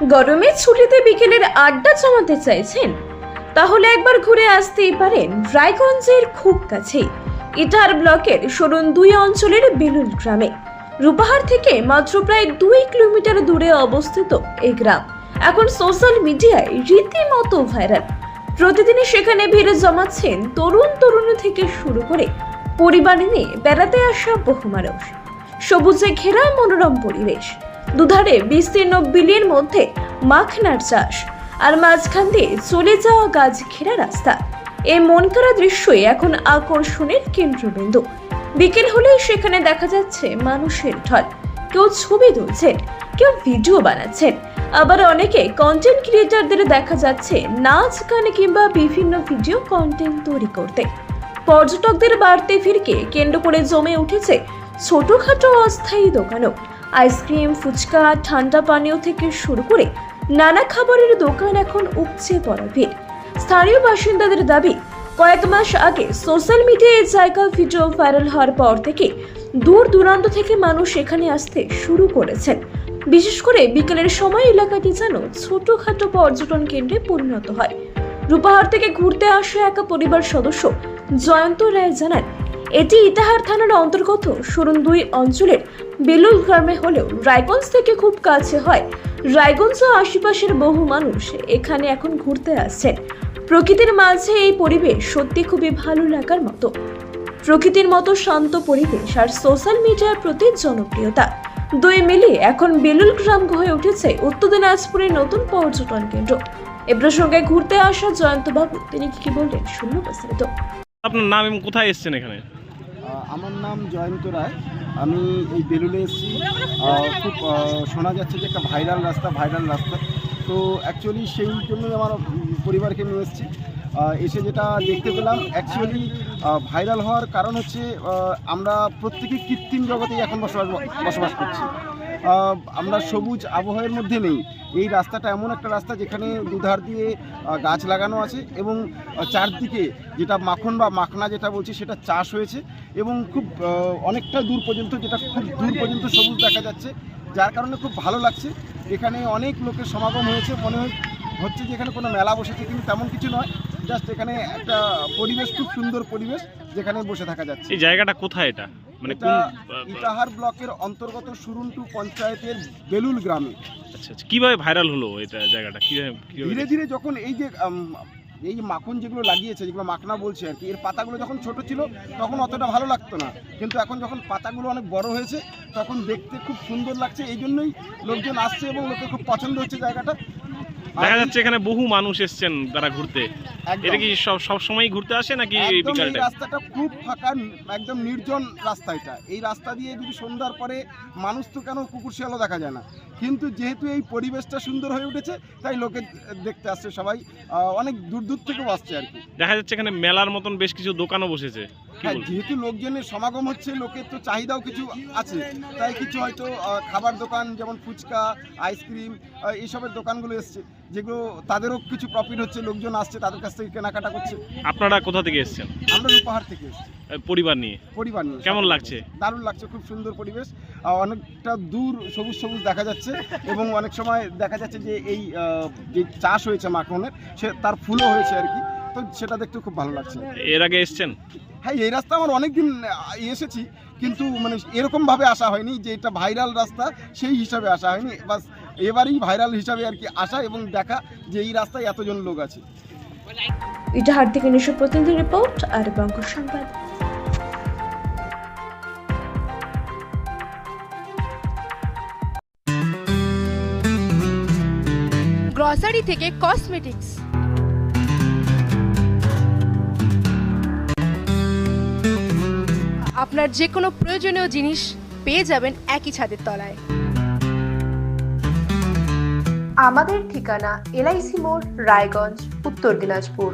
গরমের ছুটিতে বিকেলের আড্ডা জমাতে চাইছেন? তাহলে একবার ঘুরে আসতেই পারেন রায়গঞ্জের খুব কাছে ইটাহার ব্লকের সরুন 2 অঞ্চলের বেলুল গ্রামে। রূপাহার থেকে মাত্র প্রায় 2 কিলোমিটার দূরে অবস্থিত এই গ্রাম এখন সোশ্যাল মিডিয়ায় রীতিমতো ভাইরাল। প্রতিদিনই সেখানে ভিড় জমাচ্ছেন তরুণ থেকে শুরু করে পরিবার নিয়ে বেড়াতে আসা বহু মানুষ। সবুজে ঘেরা মনোরম পরিবেশ, দুধারে বিস্তীর্ণ বিলের মধ্যে মাখনার চাষ, আর মাঝখান দিয়ে চলে যাওয়া গাছ ঘেরা রাস্তা। এই মনকাড়া দৃশ্যই এখন আকর্ষণের কেন্দ্রবিন্দু। বিকেল হলেই সেখানে দেখা যাচ্ছে মানুষের ঢল। কেউ ছবি তুলছেন, কেউ ভিডিও বানাচ্ছেন, আবার অনেকে কন্টেন্ট ক্রিয়েটরদের দেখা যাচ্ছে নাচ গান কিংবা বিভিন্ন ভিডিও কন্টেন্ট তৈরি করতে। পর্যটকদের বাড়তি ভিড়কে কেন্দ্র করে জমে উঠেছে ছোটখাটো অস্থায়ী দোকানও। আইসক্রিম, ফুচকা, ঠান্ডা পানীয় থেকে শুরু করে নানা খাবারের দোকান এখন উপচে পড়া ভিড়। স্থানীয় বাসিন্দাদের দাবি, কয়েক মাস আগে সোশ্যাল মিডিয়ায় জায়গা ভিডিও ভাইরাল হওয়ার পর থেকে দূর দূরান্ত থেকে মানুষ এখানে আসতে শুরু করেছেন। বিশেষ করে বিকেলের সময় এলাকাটি যেন ছোটখাটো পর্যটন কেন্দ্রে পরিণত হয়। রূপাহার থেকে ঘুরতে আসা এক পরিবার সদস্য জয়ন্ত রায় জানান, এটি ইটাহার থানার অন্তর্গত সরুন 2 অঞ্চলের বেলুল গ্রামে হলেও রায়গঞ্জ থেকে খুব কাছে হয়। রায়গঞ্জ ও আশেপাশের বহু মানুষ এখানে এখন ঘুরতে আসছেন। প্রকৃতির মাঝে এই পরিবেশ সত্যি খুবই ভালো লাগার মতো। প্রকৃতির মতো শান্ত পরিবেশ আর সোশ্যাল মিডিয়ার প্রতি জনপ্রিয়তা, দুই মিলিয়ে এখন বেলুল গ্রাম হয়ে উঠেছে উত্তর দিনাজপুরের নতুন পর্যটন কেন্দ্র। এ প্রসঙ্গে ঘুরতে আসা জয়ন্ত বাবু তিনি কি বললেন শুনুন বিস্তারিত। আপনার নাম এবং কোথায় এসেছেন এখানে? আমার নাম জয়ন্ত রায়। আমি এই বেলুলে এসেছি। খুব শোনা যাচ্ছে যে একটা ভাইরাল রাস্তা। তো অ্যাকচুয়ালি সেই জন্যই আমার পরিবারকে নিয়ে এসেছি। এসে যেটা দেখতে পেলাম, অ্যাকচুয়ালি ভাইরাল হওয়ার কারণ হচ্ছে আমরা প্রত্যেকেই কৃত্রিম জগতেই এখন বসবাস করছি। আমরা সবুজ আবহাওয়ার মধ্যে নেই। এই রাস্তাটা এমন একটা রাস্তা যেখানে দুধার দিয়ে গাছ লাগানো আছে এবং চারদিকে যেটা মাখন বা মাখনা যেটা বলছি সেটা চাষ হয়েছে এবং খুব অনেকটা দূর পর্যন্ত সবুজ দেখা যাচ্ছে, যার কারণে খুব ভালো লাগছে। এখানে অনেক লোকের সমাগম হয়েছে, মনে হচ্ছে যে এখানে কোনো মেলা বসেছে, কিন্তু তেমন কিছু নয়। জাস্ট এখানে একটা পরিবেশ, খুব সুন্দর পরিবেশ যেখানে বসে থাকা যাচ্ছে। এই জায়গাটা কোথায় এটা? মানে ইটাহার ব্লকের অন্তর্গত সরুন 2 পঞ্চায়েতের বেলুল গ্রামে। আচ্ছা, কিভাবে ভাইরাল হলো এটা জায়গাটা? ধীরে ধীরে যখন এই যে মাখন যেগুলো লাগিয়েছে, যেগুলো মাখনা বলছে আর কি, এর পাতাগুলো যখন ছোট ছিল তখন অতটা ভালো লাগতো না, কিন্তু এখন যখন পাতাগুলো অনেক বড় হয়েছে তখন দেখতে খুব সুন্দর লাগছে। এই জন্যই লোকজন আসছে এবং লোকের খুব পছন্দ হচ্ছে জায়গাটা। দেখা যাচ্ছে এখানে বহু মানুষ এসেছেন তারা ঘুরতে। এটা কি সব সময় ঘুরতে আসে নাকি বিকাল টাইম? রাস্তাটা খুব ফাঁকা, একদম নির্জন রাস্তা এটা। এই রাস্তা দিয়ে যদি সন্ধ্যার পরে মানুষ তো কেন কুকুর শিয়ালও দেখা যায় না, কিন্তু যেহেতু এই পরিবেশটা সুন্দর হয়ে উঠেছে তাই লোকে দেখতে আসছে সবাই, অনেক দূর থেকেও আসছে আর কি। দেখা যাচ্ছে এখানে মেলার মতন বেশ কিছু দোকানও বসেছে। হ্যাঁ, যেহেতু লোকজনের সমাগম হচ্ছে, লোকের তো চাহিদাও কিছু আছে, তাই কিছু হয়তো খাবার দোকান যেমন ফুচকা, আইসক্রিম এইসবের দোকানগুলো এসছে, যেগুলো তাদেরও কিছু প্রফিট হচ্ছে, লোকজন আসছে তাদের কাছ থেকে কেনাকাটা করছে। আপনারা কোথা থেকে এসেছেন? আমরা রূপাহার থেকে এসেছি পরিবার নিয়ে। কেমন লাগছে? দারুণ লাগছে, খুব সুন্দর পরিবেশ। অনেকটা দূর সবুজ দেখা যাচ্ছে এবং অনেক সময় দেখা যাচ্ছে যে এই যে চাষ হয়েছে মাখনের, তার ফুলও হয়েছে আর কি, তো সেটা দেখতে খুব ভালো লাগছে। এর আগে এসেছেন? হ্যাঁ, এই রাস্তা আমার অনেকদিন এসেছি, কিন্তু মানে এরকমভাবে আসা হয়নি যে এটা ভাইরাল রাস্তা সেই হিসাবে আসা হয়নি। বাস এবারেই ভাইরাল হিসাবে আর কি আসা এবং দেখা যে এই রাস্তায় এতজন লোক আছে। ইটাহার থেকে নিশু প্রতিনিধি রিপোর্ট আর বঙ্গ সংবাদ। গ্রসারি থেকে কসমেটিক্স, আপনার যে কোনো প্রয়োজনীয় জিনিস পেয়ে যাবেন একই ছাদের তলায়। আমাদের ঠিকানা LIC মোড়, রায়গঞ্জ, উত্তর দিনাজপুর।